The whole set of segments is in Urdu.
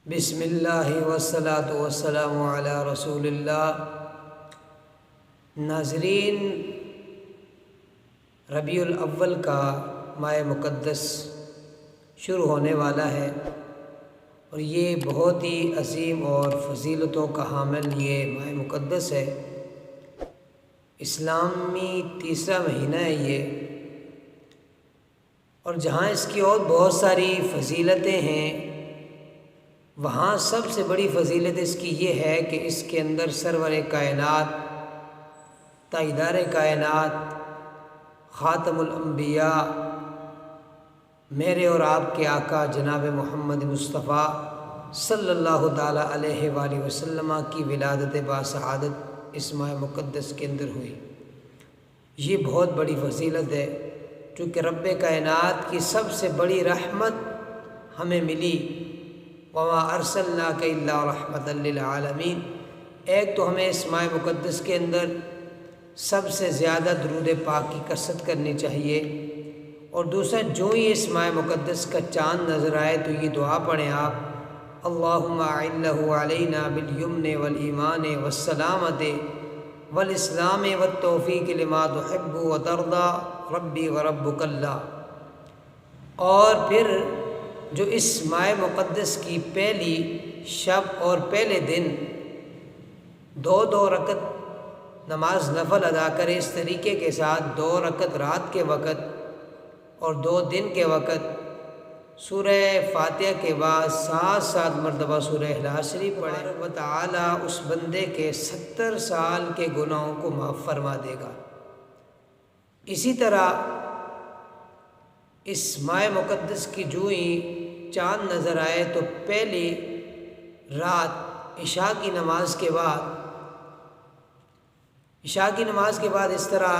بسم اللہ والصلاۃ والسلام علی رسول اللہ۔ ناظرین، ربیع الاول کا ماہ مقدس شروع ہونے والا ہے اور یہ بہت ہی عظیم اور فضیلتوں کا حامل یہ ماہ مقدس ہے۔ اسلامی تیسرا مہینہ ہے یہ، اور جہاں اس کی اور بہت ساری فضیلتیں ہیں، وہاں سب سے بڑی فضیلت اس کی یہ ہے کہ اس کے اندر سرور کائنات، تاجدار کائنات، خاتم الانبیاء، میرے اور آپ کے آقا جناب محمد مصطفیٰ صلی اللہ تعالیٰ علیہ وآلہ وسلم کی ولادت باسعادت اس ماہ مقدس کے اندر ہوئی۔ یہ بہت بڑی فضیلت ہے، چونکہ رب کائنات کی سب سے بڑی رحمت ہمیں ملی، وَمَا أَرْسَلْنَاكَ إِلَّا رَحْمَةً لِلْعَالَمِينَ۔ ایک تو ہمیں اس ماہ مقدس کے اندر سب سے زیادہ درود پاک کی کثرت کرنی چاہیے، اور دوسرا جو ہی اس ماہ مقدس کا چاند نظر آئے تو یہ دعا پڑھیں آپ، اللہم اعلہ علینا بالیمن والایمان والسلامۃ والاسلام والتوفیق لما تحب وترضى ربی وربک اللہ۔ اور پھر جو اس ماہ مقدس کی پہلی شب اور پہلے دن دو رکعت نماز نفل ادا کرے، اس طریقے کے ساتھ 2 رکعت رات کے وقت اور 2 دن کے وقت سورہ فاتحہ کے بعد 7 مرتبہ سورہ اخلاص شریف پڑھے، و تعالیٰ اس بندے کے 70 سال کے گناہوں کو معاف فرما دے گا۔ اسی طرح اس ماہ مقدس کی جو ہی چاند نظر آئے تو پہلی رات عشاء کی نماز کے بعد اس طرح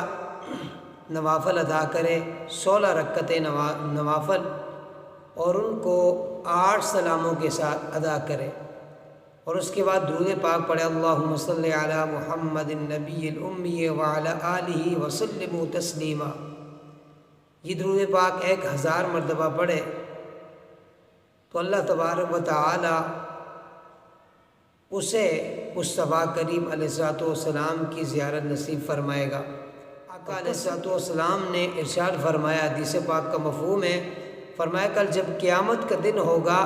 نوافل ادا کرے، 16 رکعتیں نوافل، اور ان کو 8 سلاموں کے ساتھ ادا کرے، اور اس کے بعد درود پاک پڑھے، اللہم صلی علی محمد النبی الامی وعلی آلہ وسلم تسلیما۔ یہ درود پاک 1000 مرتبہ پڑھے تو اللہ تبارک و تعالی اسے مصطفیٰ کریم علیہ السلام کی زیارت نصیب فرمائے گا۔ آقا علیہ السلام نے ارشاد فرمایا، حدیث پاک کا مفہوم ہے، فرمایا کل جب قیامت کا دن ہوگا،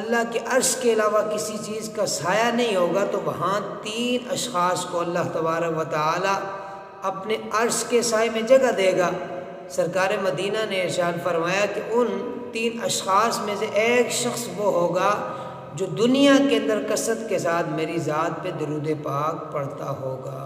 اللہ کے عرش کے علاوہ کسی چیز کا سایہ نہیں ہوگا، تو وہاں 3 اشخاص کو اللہ تبارک و تعالی اپنے عرش کے سائے میں جگہ دے گا۔ سرکار مدینہ نے ارشاد فرمایا کہ ان 3 اشخاص میں سے ایک شخص وہ ہوگا جو دنیا کے اندر کثرت کے ساتھ میری ذات پہ درود پاک پڑھتا ہوگا۔